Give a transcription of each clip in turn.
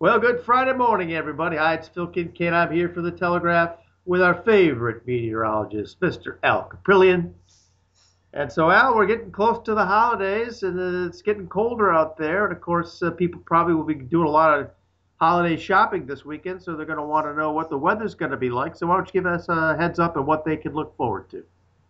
Well, good Friday morning, everybody. Hi, it's Phil Kincaid. I'm here for the Telegraph with our favorite meteorologist, Mr. Al Kaprielian. And so, Al, we're getting close to the holidays, and it's getting colder out there. And of course, people probably will be doing a lot of holiday shopping this weekend, so they're going to want to know what the weather's going to be like. So, why don't you give us a heads up on what they can look forward to?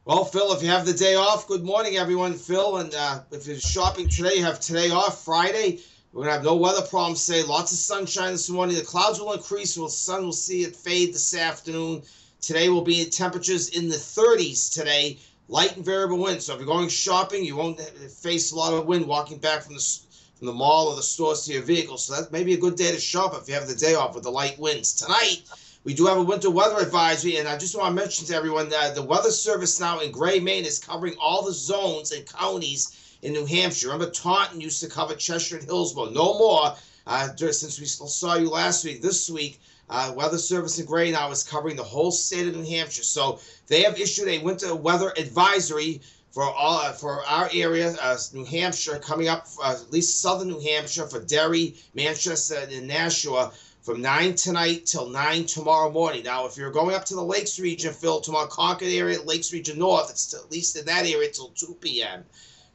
Well, Phil, if you have the day off, good morning, everyone. Phil, and if you're shopping today, you have today off, Friday. We're going to have no weather problems today. Lots of sunshine this morning. The clouds will increase. The sun will see it fade this afternoon. Today will be temperatures in the 30s today. Light and variable wind. So if you're going shopping, you won't face a lot of wind walking back from the mall or the stores to your vehicle. So that may be a good day to shop if you have the day off with the light winds. Tonight, we do have a winter weather advisory, and I just want to mention to everyone that the Weather Service now in Gray, Maine is covering all the zones and counties in New Hampshire. Remember, Taunton used to cover Cheshire and Hillsborough. No more. Since we saw you last week, this week, Weather Service in Gray now is covering the whole state of New Hampshire. So they have issued a winter weather advisory for our area, New Hampshire, coming up, at least southern New Hampshire, for Derry, Manchester, and Nashua, from 9 tonight till 9 tomorrow morning. Now, if you're going up to the Lakes region, Phil, to our Concord area, Lakes region north, it's at least in that area till 2 p.m.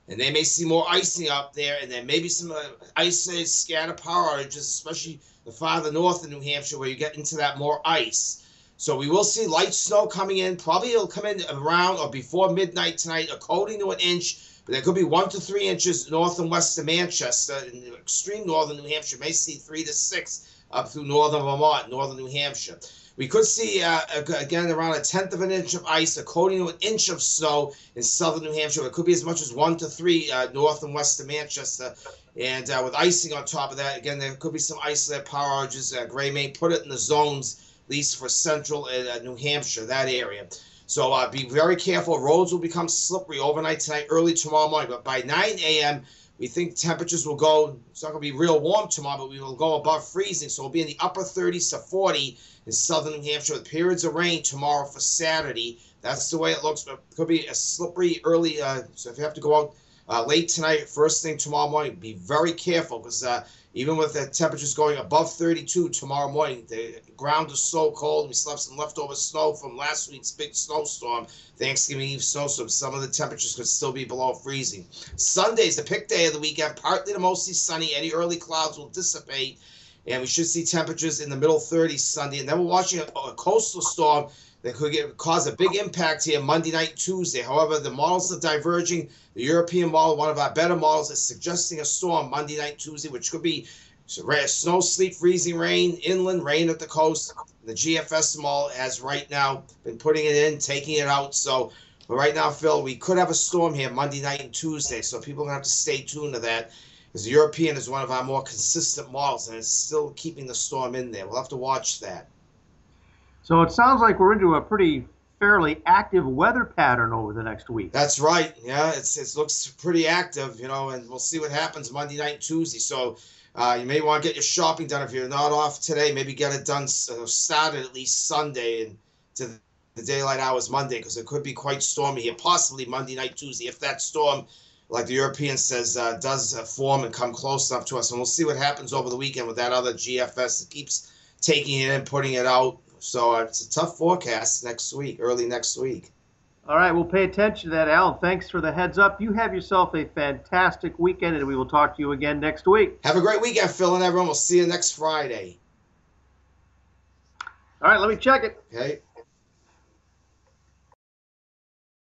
And they may see more icing up there, and there may be some isolated scattered power outages, especially the farther north of New Hampshire where you get into that more ice. So we will see light snow coming in. Probably it'll come in around or before midnight tonight, a coating to an inch. But there could be 1 to 3 inches north and west of Manchester. In the extreme northern New Hampshire, may see 3 to 6 up through northern Vermont, northern New Hampshire. We could see, again, around 1/10 of an inch of ice, a coating to an inch of snow in southern New Hampshire. It could be as much as 1 to 3 north and west of Manchester. And with icing on top of that, again, there could be some isolated power outages. Gray Maine put it in the zones, at least for central and New Hampshire, that area. So be very careful. Roads will become slippery overnight tonight, early tomorrow morning. But by 9 a.m., we think temperatures will go, it's not going to be real warm tomorrow, but we will go above freezing. So we'll be in the upper 30s to 40 in southern New Hampshire with periods of rain tomorrow for Saturday. That's the way it looks, but it could be a slippery early. So if you have to go out late tonight, first thing tomorrow morning, be very careful because even with the temperatures going above 32 tomorrow morning, the ground is so cold. We still have some leftover snow from last week's big snowstorm, Thanksgiving Eve snowstorm. Some of the temperatures could still be below freezing. Sunday's the pick day of the weekend, partly to mostly sunny. Any early clouds will dissipate, and we should see temperatures in the middle 30s Sunday. And then we're watching a coastal storm that could cause a big impact here Monday night, Tuesday. However, the models are diverging. The European model, one of our better models, is suggesting a storm Monday night, Tuesday, which could be snow, sleet, freezing rain, inland rain at the coast. The GFS model has right now been putting it in, taking it out. So but right now, Phil, we could have a storm here Monday night and Tuesday. So people are going to have to stay tuned to that, because the European is one of our more consistent models, and it's still keeping the storm in there. We'll have to watch that. So it sounds like we're into a pretty fairly active weather pattern over the next week. That's right. Yeah, it looks pretty active, and we'll see what happens Monday night and Tuesday. So you may want to get your shopping done if you're not off today. Maybe get it done, started at least Sunday and to the daylight hours Monday, because it could be quite stormy here, possibly Monday night, Tuesday, if that storm, like the European says, does form and come close enough to us. And we'll see what happens over the weekend with that other GFS that keeps taking it in, putting it out. So it's a tough forecast next week, early next week. All right, we'll pay attention to that, Al. Thanks for the heads up. You have yourself a fantastic weekend, and we will talk to you again next week. Have a great weekend, Phil, and everyone. We'll see you next Friday. All right, let me check it. Okay.